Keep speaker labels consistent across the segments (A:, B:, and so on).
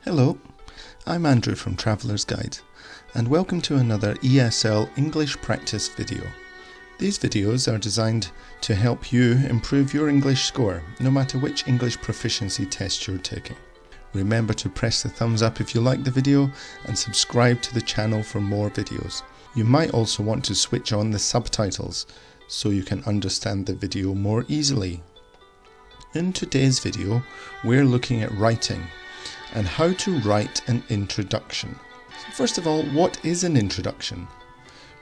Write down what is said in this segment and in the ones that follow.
A: Hello, I'm Andrew from Traveller's Guide, and welcome to another ESL English practice video. These videos are designed to help you improve your English score, no matter which English proficiency test you're taking. Remember to press the thumbs up if you like the video and subscribe to the channel for more videos. You might also want to switch on the subtitles so you can understand the video more easily. In today's video, we're looking at writing and how to write an introduction. First of all, what is an introduction?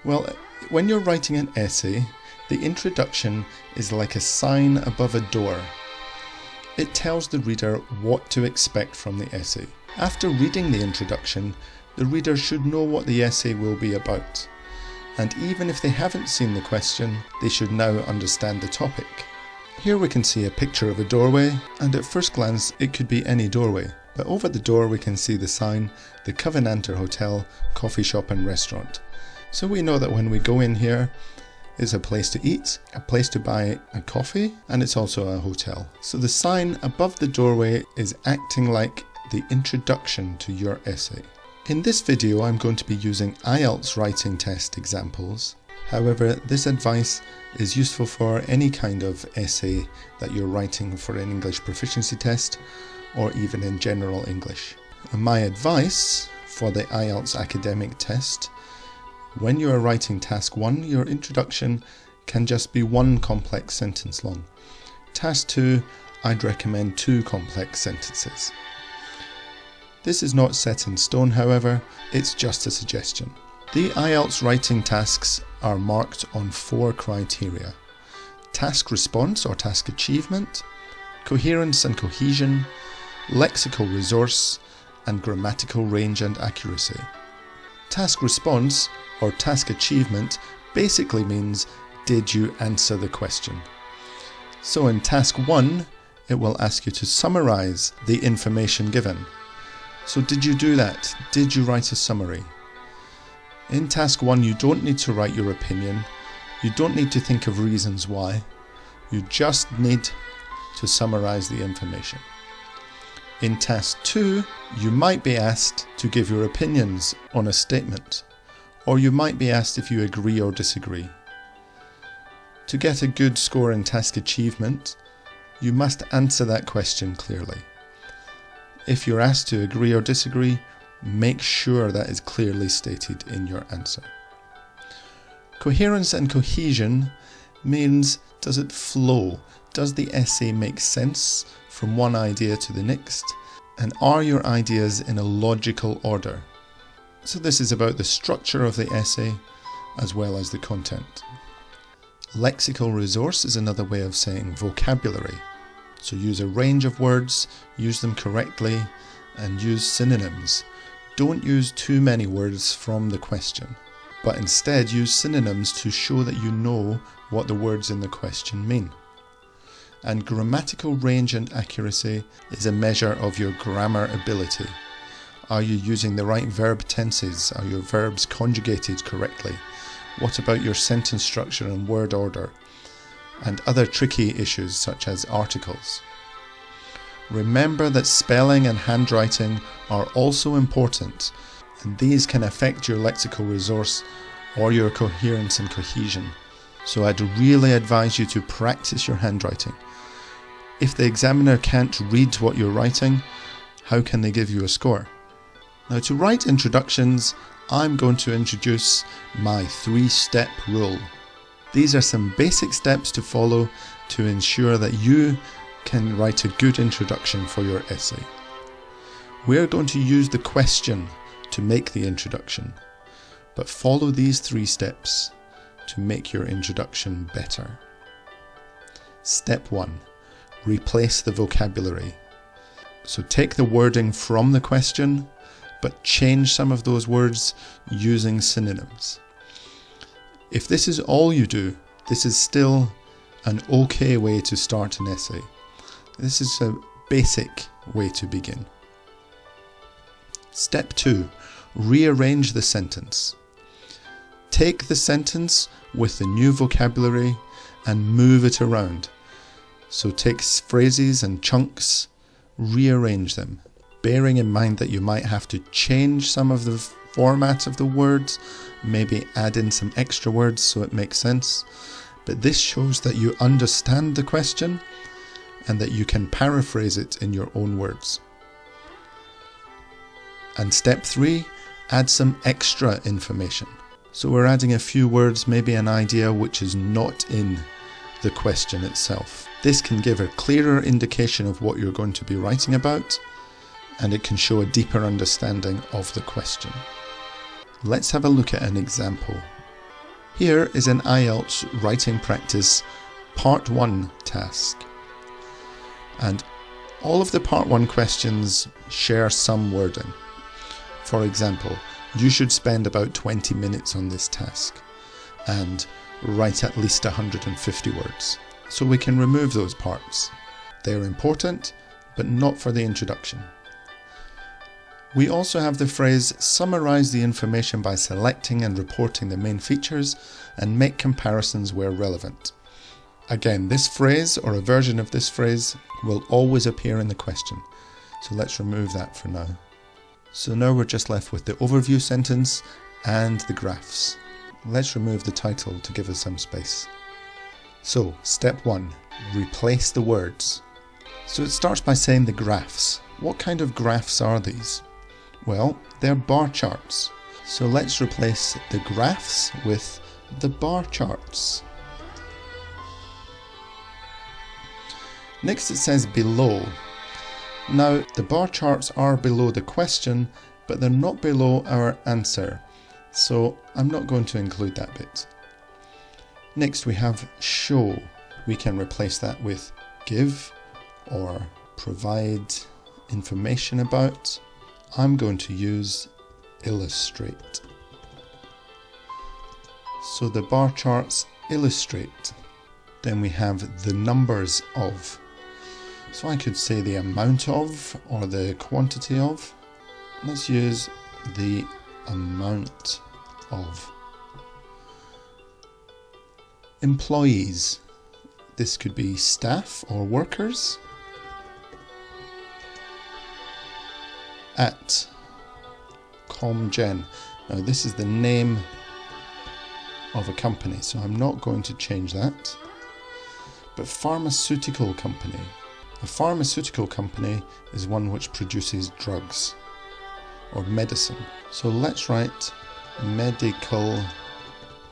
A: Well, when you're writing an essay, the introduction is like a sign above a door. It tells the reader what to expect from the essay. After reading the introduction, the reader should know what the essay will be about. And even if they haven't seen the question, they should now understand the topic. Here we can see a picture of a doorway, and at first glance it could be any doorway. But over the door we can see the sign, the Covenanter Hotel, Coffee Shop and Restaurant. So we know that when we go in here, it's a place to eat, a place to buy a coffee, and it's also a hotel. So the sign above the doorway is acting like the introduction to your essay. In this video I'm going to be using IELTS writing test examples. However, this advice is useful for any kind of essay that you're writing for an English proficiency test, or even in general English. My advice for the IELTS academic test: when you are writing task 1, your introduction can just be one complex sentence long. Task 2, I'd recommend 2 complex sentences. This is not set in stone, however, it's just a suggestion. The IELTS writing tasks are marked on 4 criteria: task response or task achievement, coherence and cohesion, lexical resource, and grammatical range and accuracy. Task response or task achievement basically means, did you answer the question? So in task 1, it will ask you to summarize the information given. So did you do that? Did you write a summary? In task 1, you don't need to write your opinion. You don't need to think of reasons why. You just need to summarize the information. In task 2, you might be asked to give your opinions on a statement, or you might be asked if you agree or disagree. To get a good score in task achievement, you must answer that question clearly. If you're asked to agree or disagree, make sure that is clearly stated in your answer. Coherence and cohesion means, does it flow? Does the essay make sense from one idea to the next? And are your ideas in a logical order? So this is about the structure of the essay as well as the content. Lexical resource is another way of saying vocabulary. So use a range of words, use them correctly, and use synonyms. Don't use too many words from the question, but instead use synonyms to show that you know what the words in the question mean. And grammatical range and accuracy is a measure of your grammar ability. Are you using the right verb tenses? Are your verbs conjugated correctly? What about your sentence structure and word order? And other tricky issues such as articles. Remember that spelling and handwriting are also important, and these can affect your lexical resource or your coherence and cohesion. So I'd really advise you to practice your handwriting. If the examiner can't read what you're writing, how can they give you a score? Now, to write introductions, I'm going to introduce my 3-step rule. These are some basic steps to follow to ensure that you can write a good introduction for your essay. We're going to use the question to make the introduction, but follow these 3 steps to make your introduction better. Step 1. Replace the vocabulary. So take the wording from the question, but change some of those words using synonyms. If this is all you do, this is still an okay way to start an essay. This is a basic way to begin. Step 2. Rearrange the sentence. Take the sentence with the new vocabulary and move it around. So take phrases and chunks, rearrange them. bearing in mind that you might have to change some of the format of the words, maybe add in some extra words so it makes sense. But this shows that you understand the question and that you can paraphrase it in your own words. And step 3, add some extra information. So we're adding a few words, maybe an idea which is not in the question itself. This can give a clearer indication of what you're going to be writing about, and it can show a deeper understanding of the question. Let's have a look at an example. Here is an IELTS writing practice part 1 task. And all of the part 1 questions share some wording. For example, you should spend about 20 minutes on this task and write at least 150 words. So we can remove those parts. They're important, but not for the introduction. We also have the phrase, summarize the information by selecting and reporting the main features and make comparisons where relevant. Again, this phrase or a version of this phrase will always appear in the question. So let's remove that for now. So now we're just left with the overview sentence and the graphs. Let's remove the title to give us some space. So, step 1, replace the words. So it starts by saying the graphs. What kind of graphs are these? Well, they're bar charts. So let's replace the graphs with the bar charts. Next it says below. Now, the bar charts are below the question, but they're not below our answer. So I'm not going to include that bit. Next we have show. We can replace that with give or provide information about. I'm going to use illustrate. So the bar charts illustrate. Then we have the numbers of. So I could say the amount of or the quantity of. Let's use the amount of. Employees. This could be staff or workers. At ComGen. Now this is the name of a company, so I'm not going to change that. But pharmaceutical company. A pharmaceutical company is one which produces drugs or medicine. So let's write medical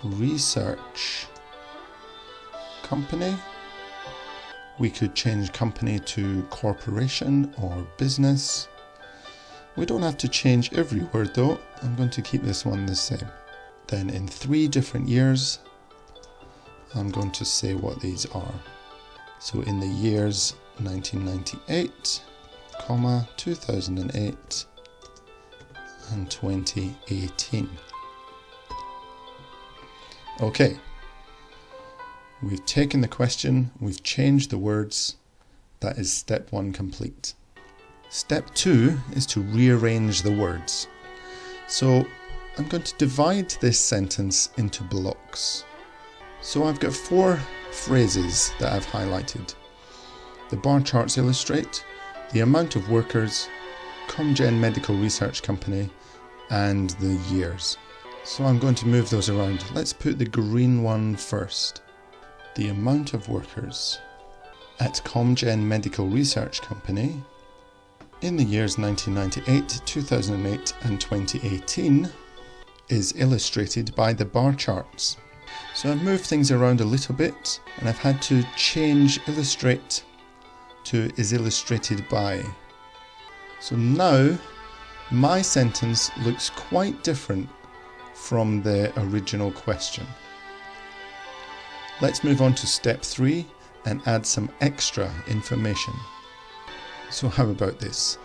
A: research company. We could change company to corporation or business. We don't have to change every word though. I'm going to keep this one the same. Then in 3 different years, I'm going to say what these are. So in the years 1998, 2008 and 2018. Okay, we've taken the question, we've changed the words. That is step 1 complete. Step 2 is to rearrange the words. So I'm going to divide this sentence into blocks. So I've got 4 phrases that I've highlighted. The bar charts illustrate, the amount of workers, ComGen Medical Research Company, and the years. So I'm going to move those around. Let's put the green one first. The amount of workers at ComGen Medical Research Company in the years 1998, 2008 and 2018 is illustrated by the bar charts. So I've moved things around a little bit and I've had to change illustrate to is illustrated by. So now my sentence looks quite different from the original question. Let's move on to step 3 and add some extra information. So how about this?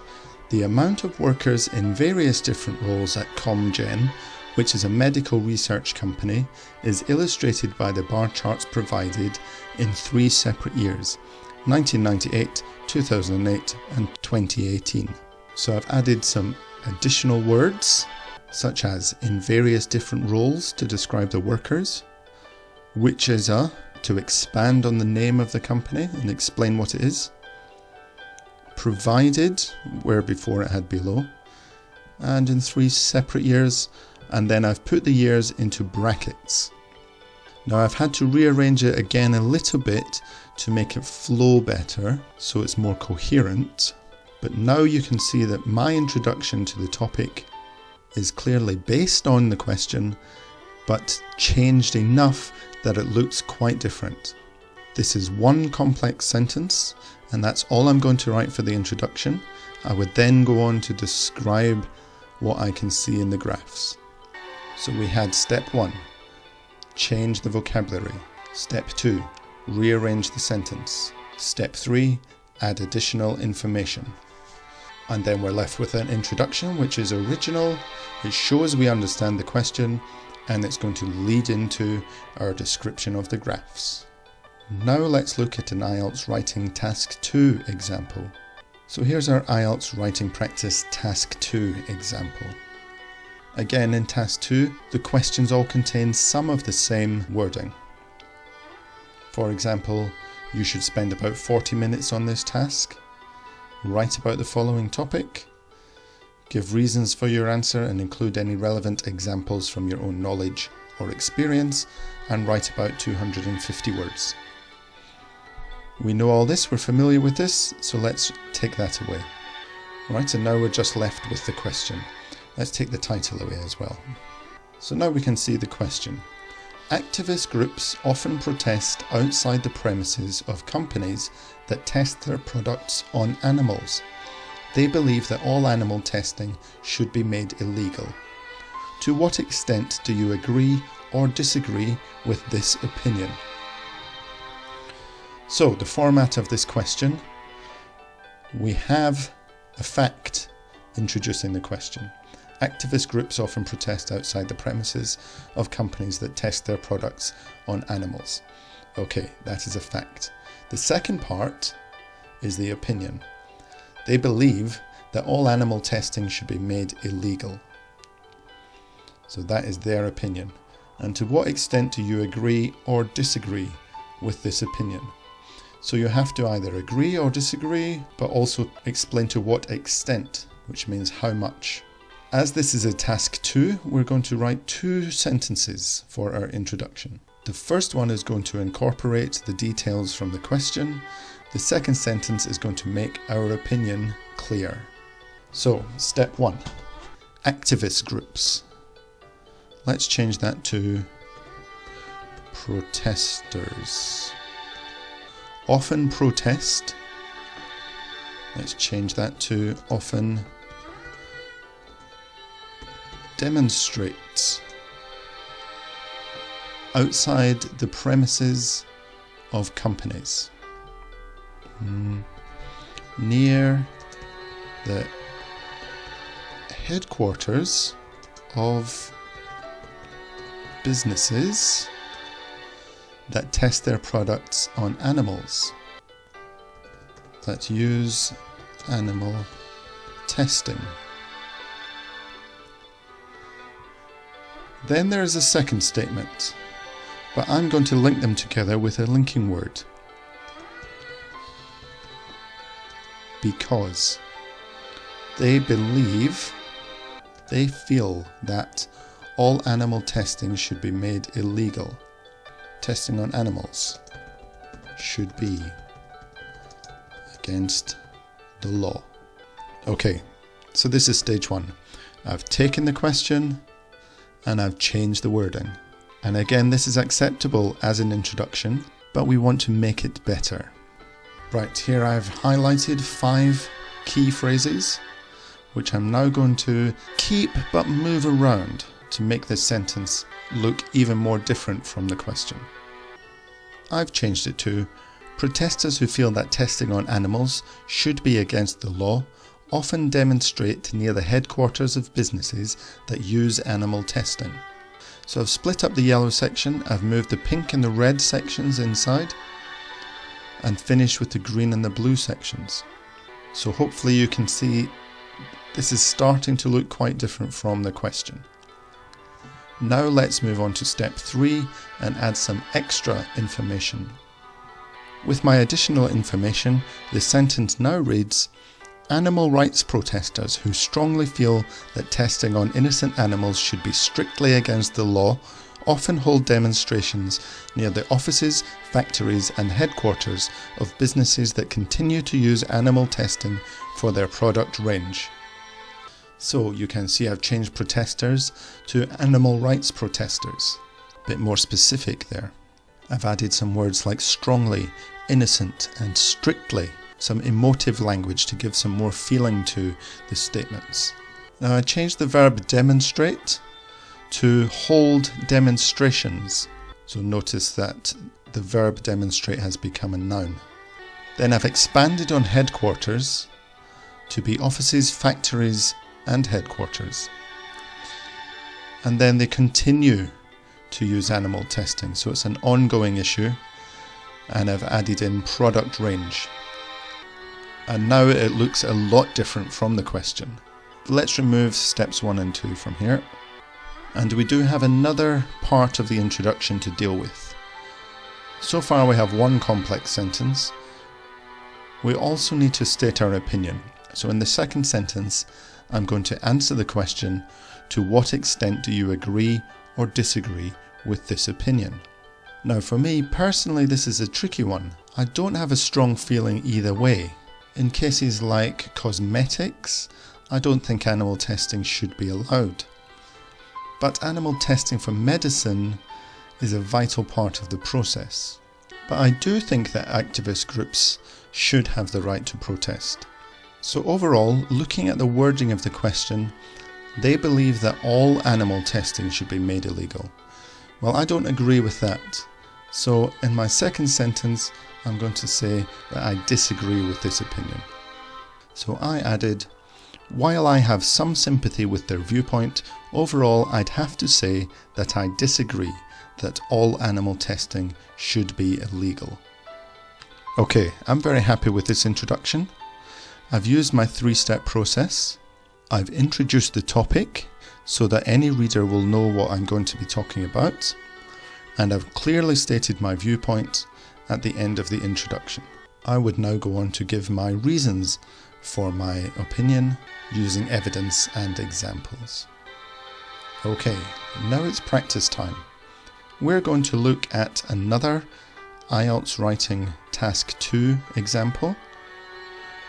A: The amount of workers in various different roles at ComGen, which is a medical research company, is illustrated by the bar charts provided in 3 separate years, 1998, 2008 and 2018. So I've added some additional words, such as in various different roles to describe the workers, which is to expand on the name of the company and explain what it is. provided, where before it had below, and in 3 separate years, and then I've put the years into brackets. Now I've had to rearrange it again a little bit to make it flow better so it's more coherent, but now you can see that my introduction to the topic is clearly based on the question but changed enough that it looks quite different. This is one complex sentence, and that's all I'm going to write for the introduction. I would then go on to describe what I can see in the graphs. So we had step 1, change the vocabulary. Step 2, rearrange the sentence. Step 3, add additional information. And then we're left with an introduction, which is original. It shows we understand the question, and it's going to lead into our description of the graphs. Now let's look at an IELTS Writing Task 2 example. So here's our IELTS Writing Practice Task 2 example. Again, in Task 2, the questions all contain some of the same wording. For example, you should spend about 40 minutes on this task. Write about the following topic. Give reasons for your answer and include any relevant examples from your own knowledge or experience, and write about 250 words. We know all this, we're familiar with this, so let's take that away. Right, and now we're just left with the question. Let's take the title away as well. So now we can see the question. Activist groups often protest outside the premises of companies that test their products on animals. They believe that all animal testing should be made illegal. To what extent do you agree or disagree with this opinion? So, the format of this question, we have a fact introducing the question. Activist groups often protest outside the premises of companies that test their products on animals. Okay, that is a fact. The second part is the opinion. They believe that all animal testing should be made illegal. So that is their opinion. And to what extent do you agree or disagree with this opinion? So you have to either agree or disagree, but also explain to what extent, which means how much. As this is a task 2, we're going to write 2 sentences for our introduction. The first one is going to incorporate the details from the question. The second sentence is going to make our opinion clear. So, step 1, activist groups. Let's change that to protesters. Often protest. Let's change that to often demonstrate. Outside the premises of companies. Near the headquarters of businesses that test their products on animals, that use animal testing. Then there is a second statement, but I'm going to link them together with a linking word. Because they feel that all animal testing should be made illegal. Testing on animals should be against the law. Okay, so this is stage 1. I've taken the question and I've changed the wording. And again, this is acceptable as an introduction, but we want to make it better. Right, here I've highlighted 5 key phrases, which I'm now going to keep but move around to make this sentence look even more different from the question. I've changed it to, protesters who feel that testing on animals should be against the law often demonstrate near the headquarters of businesses that use animal testing. So I've split up the yellow section, I've moved the pink and the red sections inside, and finished with the green and the blue sections. So hopefully you can see this is starting to look quite different from the question. Now let's move on to step 3 and add some extra information. With my additional information, the sentence now reads, animal rights protesters who strongly feel that testing on innocent animals should be strictly against the law often hold demonstrations near the offices, factories and headquarters of businesses that continue to use animal testing for their product range. So you can see I've changed protesters to animal rights protesters. A bit more specific there. I've added some words like strongly, innocent and strictly. Some emotive language to give some more feeling to the statements. Now I changed the verb demonstrate to hold demonstrations. So notice that the verb demonstrate has become a noun. Then I've expanded on headquarters to be offices, factories and headquarters. And then they continue to use animal testing. So it's an ongoing issue. And I've added in product range. And now it looks a lot different from the question. Let's remove steps 1 and 2 from here. And we do have another part of the introduction to deal with. So far we have one complex sentence. We also need to state our opinion. So in the second sentence, I'm going to answer the question, to what extent do you agree or disagree with this opinion? Now for me, personally, this is a tricky one. I don't have a strong feeling either way. In cases like cosmetics, I don't think animal testing should be allowed. But animal testing for medicine is a vital part of the process. But I do think that activist groups should have the right to protest. So overall, looking at the wording of the question, they believe that all animal testing should be made illegal. Well, I don't agree with that. So in my second sentence, I'm going to say that I disagree with this opinion. So I added, while I have some sympathy with their viewpoint, overall I'd have to say that I disagree that all animal testing should be illegal. Okay, I'm very happy with this introduction. I've used my 3-step process. I've introduced the topic so that any reader will know what I'm going to be talking about. And I've clearly stated my viewpoint at the end of the introduction. I would now go on to give my reasons for my opinion using evidence and examples. Okay, now it's practice time. We're going to look at another IELTS Writing Task 2 example.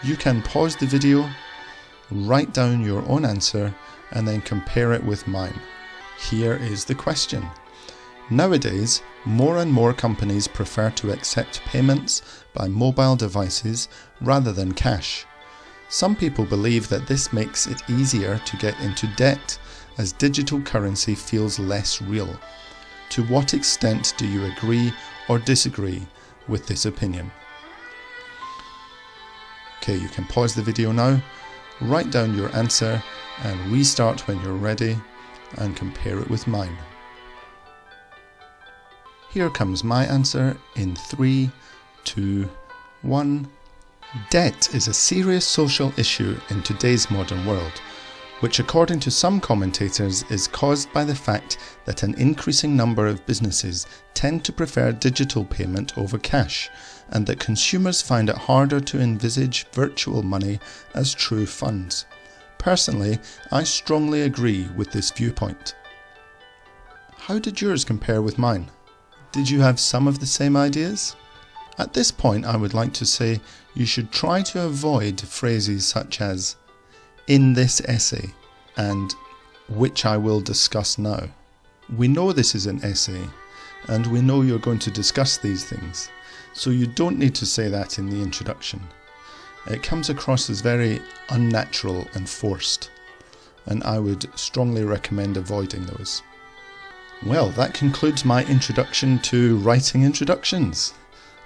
A: You can pause the video, write down your own answer and then compare it with mine. Here is the question. Nowadays, more and more companies prefer to accept payments by mobile devices rather than cash. Some people believe that this makes it easier to get into debt as digital currency feels less real. To what extent do you agree or disagree with this opinion? Okay, you can pause the video now, write down your answer and restart when you're ready and compare it with mine. Here comes my answer in 3, 2, 1. Debt is a serious social issue in today's modern world, which according to some commentators is caused by the fact that an increasing number of businesses tend to prefer digital payment over cash, and that consumers find it harder to envisage virtual money as true funds. Personally, I strongly agree with this viewpoint. How did yours compare with mine? Did you have some of the same ideas? At this point, I would like to say you should try to avoid phrases such as "in this essay" and "which I will discuss now." We know this is an essay, and we know you're going to discuss these things, so you don't need to say that in the introduction. It comes across as very unnatural and forced, and I would strongly recommend avoiding those. Well, that concludes my introduction to writing introductions.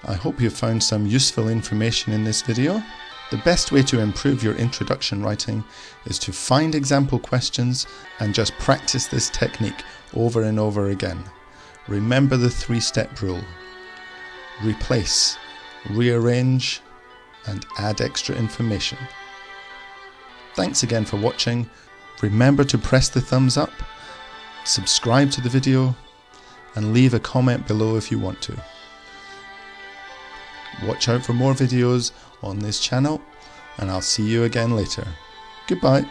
A: I hope you found some useful information in this video. The best way to improve your introduction writing is to find example questions and just practice this technique over and over again. Remember the 3-step rule. Replace, rearrange, and add extra information. Thanks again for watching. Remember to press the thumbs up, subscribe to the video, and leave a comment below if you want to. watch out for more videos on this channel, and I'll see you again later. Goodbye.